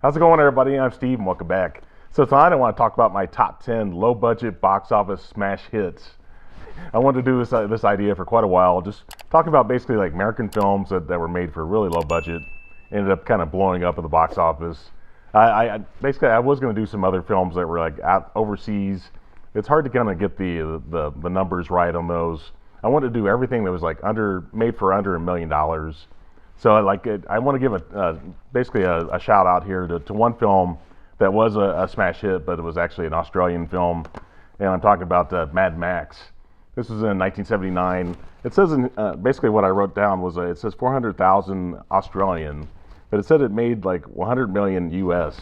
How's it going, everybody? I'm Steve, and welcome back. So tonight I want to talk about my top 10 low-budget box office smash hits. I wanted to do this idea for quite a while, just talking about basically like American films that were made for really low budget, ended up kind of blowing up at the box office. Basically I was going to do some other films that were like out overseas. It's hard to kind of get the numbers right on those. I wanted to do everything that was like made for under $1 million. So I want to give basically a shout out here to one film that was a smash hit, but it was actually an Australian film, and I'm talking about Mad Max. This was in 1979. It says basically what I wrote down was it says 400,000 Australian, but it said it made like 100 million US.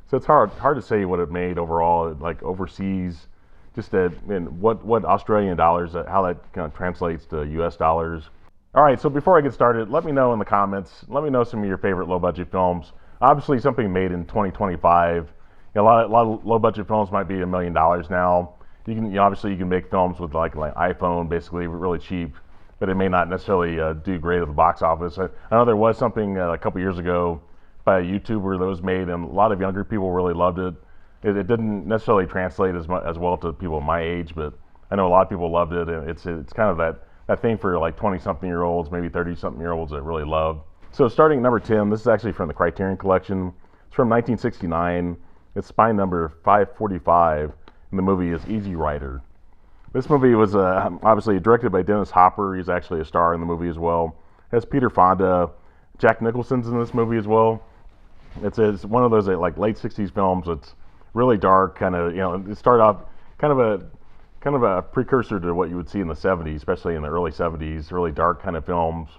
So it's hard to say what it made overall, like overseas. Just what Australian dollars, how that kind of translates to US dollars. All right, so before I get started, let me know in the comments. Let me know some of your favorite low-budget films. Obviously, something made in 2025. A lot of low-budget films might be $1 million now. Obviously you can make films with like iPhone, basically really cheap, but it may not necessarily do great at the box office. I know there was something a couple years ago by a YouTuber that was made, and a lot of younger people really loved it. It didn't necessarily translate as well to people my age, but I know a lot of people loved it, and it's kind of that thing for like 20-something-year-olds, maybe 30-something-year-olds that really love. So starting at number 10, this is actually from the Criterion Collection. It's from 1969. It's spine number 545, and the movie is Easy Rider. This movie was obviously directed by Dennis Hopper. He's actually a star in the movie as well. It has Peter Fonda. Jack Nicholson's in this movie as well. It's one of those like late 60s films. It's really dark, kind of, it started off kind of a precursor to what you would see in the 70s, especially in the early 70s, really dark kind of films,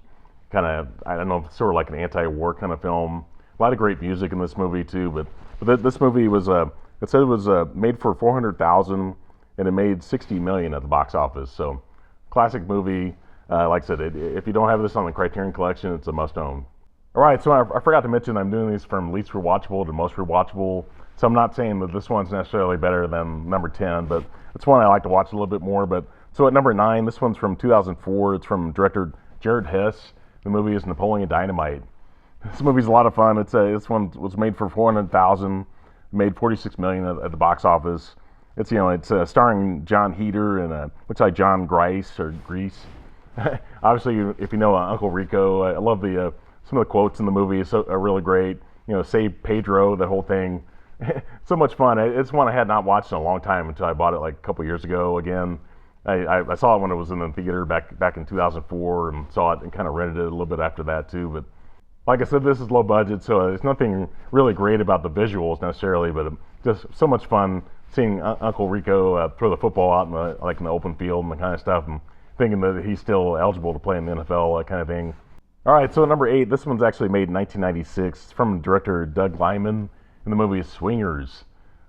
kind of, I don't know, sort of like an anti-war kind of film. A lot of great music in this movie too, but this movie was, it said it was made for 400,000 and it made 60 million at the box office. So classic movie. Like I said, if you don't have this on the Criterion Collection, it's a must-own. All right, so I forgot to mention I'm doing these from least rewatchable to most rewatchable. So I'm not saying that this one's necessarily better than number 10, but it's one I like to watch a little bit more. But so at number 9, this one's from 2004. It's from director Jared Hess. The movie is Napoleon Dynamite. This movie's a lot of fun. This one was made for 400,000, made 46 million at the box office. It's starring John Heder and looks like John Grice or Grease. Obviously, if you know Uncle Rico, I love some of the quotes in the movie. Are really great. Save Pedro, that whole thing. So much fun. It's one I had not watched in a long time until I bought it like a couple years ago again. I saw it when it was in the theater back in 2004 and saw it and kind of rented it a little bit after that too. But like I said, this is low budget, so there's nothing really great about the visuals necessarily, but just so much fun seeing Uncle Rico throw the football out in the open field and the kind of stuff, and thinking that he's still eligible to play in the NFL, that kind of thing. All right, so number 8, this one's actually made in 1996. It's from director Doug Liman. And the movie is Swingers.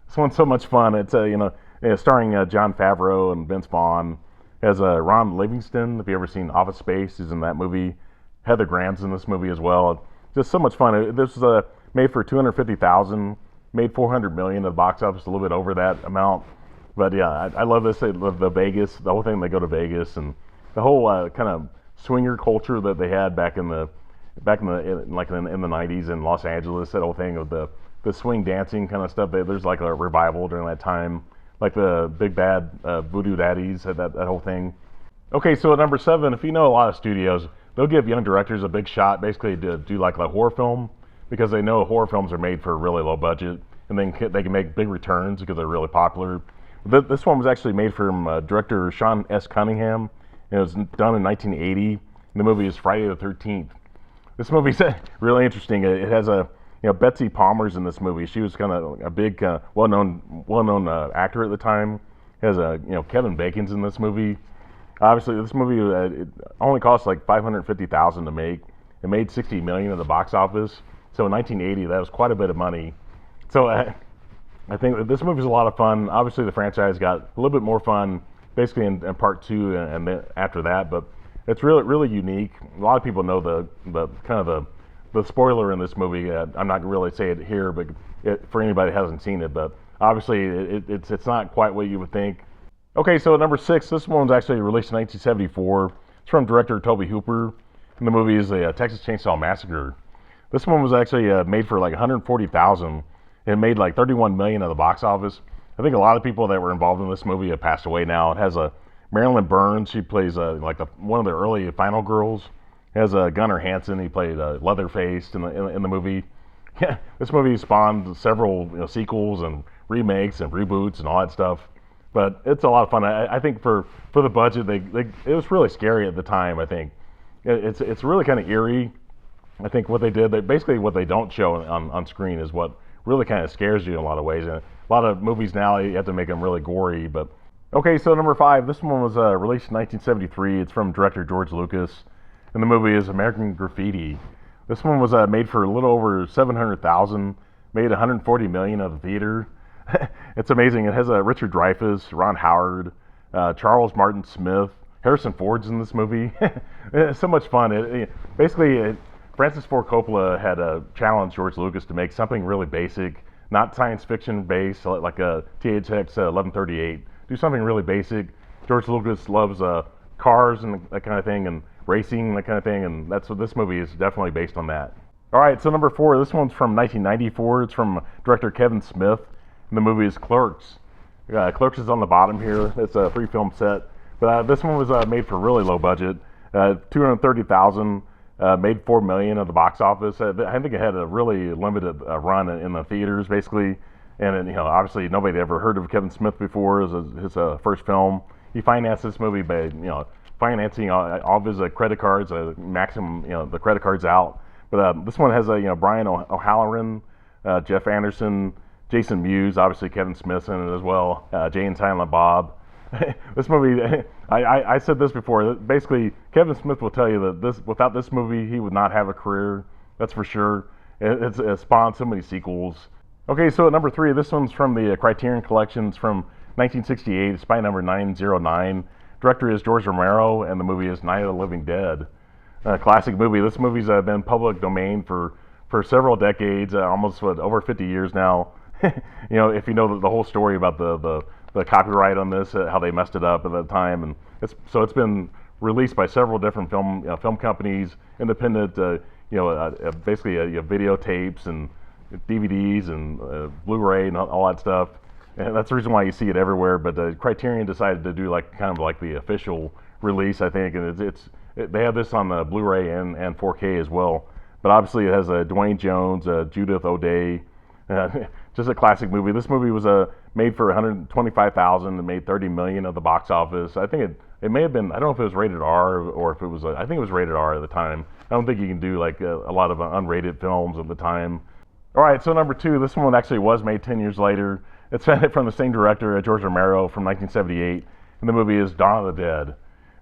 This one's so much fun. It's starring Jon Favreau and Vince Vaughn. It has Ron Livingston. If you ever seen Office Space, he's in that movie. Heather Grant's in this movie as well. Just so much fun. This was made for 250,000, made 400 million at the box office, a little bit over that amount. But yeah, I love this. I love the Vegas, the whole thing. They go to Vegas and the whole kind of swinger culture that they had back in the 90s in Los Angeles. That whole thing of the swing dancing kind of stuff. There's like a revival during that time, like the Big Bad Voodoo Daddies, that whole thing. Okay, so at number 7, if you know a lot of studios, they'll give young directors a big shot basically to do like a horror film, because they know horror films are made for a really low budget and then they can make big returns because they're really popular. This one was actually made from director Sean S. Cunningham, and it was done in 1980. And the movie is Friday the 13th. This movie's really interesting. It has Betsy Palmer's in this movie. She was kind of a big, well-known actor at the time. It has Kevin Bacon's in this movie. Obviously, this movie it only cost like $550,000 to make. It made 60 million at the box office. So in 1980, that was quite a bit of money. So I think that this movie's a lot of fun. Obviously, the franchise got a little bit more fun, basically in part 2 and then after that. But it's really unique. A lot of people know the kind of the spoiler in this movie. I'm not really saying it here, but for anybody that hasn't seen it, but obviously it's not quite what you would think. Okay, so at number 6, this one was actually released in 1974. It's from director Tobe Hooper, and the movie is the Texas Chainsaw Massacre. This one was actually made for like 140,000. It made like 31 million at the box office. I think a lot of people that were involved in this movie have passed away now. It has a Marilyn Burns. She plays one of the early final girls. It has Gunnar Hansen. He played Leatherface in the movie. Yeah, this movie spawned several sequels and remakes and reboots and all that stuff. But it's a lot of fun. I think for the budget, it was really scary at the time. I think it's really kind of eerie. I think what they did, basically what they don't show on screen is what really kind of scares you in a lot of ways. And a lot of movies now, you have to make them really gory. But okay, so number 5, this one was released in 1973. It's from director George Lucas, and the movie is American Graffiti. This one was made for a little over 700,000, made 140 million at the theater. It's amazing. It has Richard Dreyfuss, Ron Howard, Charles Martin Smith, Harrison Ford's in this movie. It's so much fun. Francis Ford Coppola had challenged George Lucas to make something really basic, not science fiction based, like a THX 1138. Do something really basic. George Lucas loves cars and that kind of thing, and racing, that kind of thing, and that's what this movie is definitely based on that. All right, so number 4, this one's from 1994. It's from director Kevin Smith, and the movie is Clerks. Clerks is on the bottom here. It's a 3-film set, but this one was made for really low budget, 230,000. Made 4 million at the box office. I think it had a really limited run in the theaters, basically. And obviously nobody had ever heard of Kevin Smith before. It was his first film. He financed this movie by financing all of his credit cards, maximum the credit cards out. But this one has Brian O'Halloran, Jeff Anderson, Jason Mewes, obviously Kevin Smith's in it as well, Jay and Silent Bob. This movie, I said this before. Basically, Kevin Smith will tell you that without this movie, he would not have a career. That's for sure. It spawned so many sequels. Okay, so at number 3, this one's from the Criterion Collections from 1968. It's by number 909. Director is George Romero, and the movie is Night of the Living Dead. Classic movie. This movie's been public domain for several decades, almost over 50 years now. If you know the whole story about the copyright on this, how they messed it up at that time, and it's been released by several different film companies, independent, basically videotapes and DVDs and Blu-ray and all that stuff. And that's the reason why you see it everywhere. But Criterion decided to do kind of like the official release, I think, and they have this on the Blu-ray and 4K as well. But obviously it has Dwayne Jones, Judith O'Dea. Just a classic movie. This movie was made for 125,000 and made 30 million at the box office. I think it may have been. I don't know if it was rated R or if it was. I think it was rated R at the time. I don't think you can do a lot of unrated films at the time. All right, so number 2. This one actually was made 10 years later. It's from the same director, George Romero, from 1978, and the movie is Dawn of the Dead.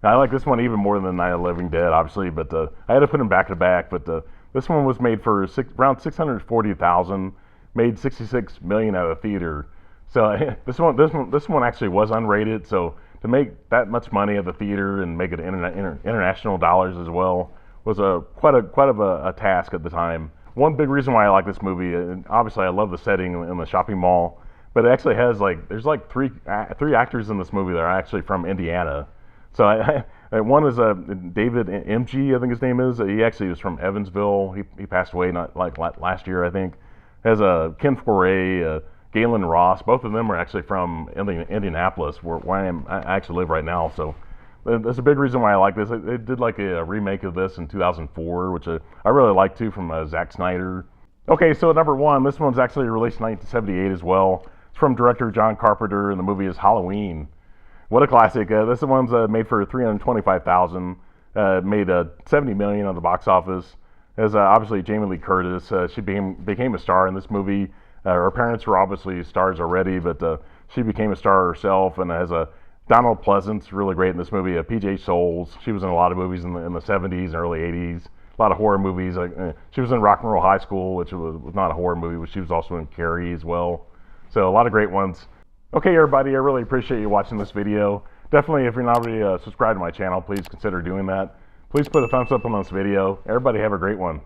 Now, I like this one even more than Night of the Living Dead, obviously, but I had to put them back to back. But this one was made for around 640,000. Made 66 million at a theater. So this one actually was unrated. So to make that much money at the theater and make it international dollars as well was quite of a task at the time. One big reason why I like this movie, and obviously I love the setting in the shopping mall, but it actually has there's three actors in this movie that are actually from Indiana. So one is David MG, I think his name is. He actually was from Evansville. He passed away not last year, I think. Has Ken Foray, Galen Ross. Both of them are actually from Indianapolis, where I actually live right now. So that's a big reason why I like this. They did a remake of this in 2004, which I really like too, from Zack Snyder. Okay, so at number 1, this one's actually released in 1978 as well. It's from director John Carpenter, and the movie is Halloween. What a classic! This one's made for 325,000. Made 70 million on the box office. As obviously Jamie Lee Curtis, she became a star in this movie. Her parents were obviously stars already, but she became a star herself. And has Donald Pleasance, really great in this movie. P.J. Souls, she was in a lot of movies in the 70s and early 80s. A lot of horror movies. She was in Rock and Roll High School, which was not a horror movie, but she was also in Carrie as well. So a lot of great ones. Okay, everybody, I really appreciate you watching this video. Definitely, if you're not already subscribed to my channel, please consider doing that. Please put a thumbs up on this video. Everybody have a great one.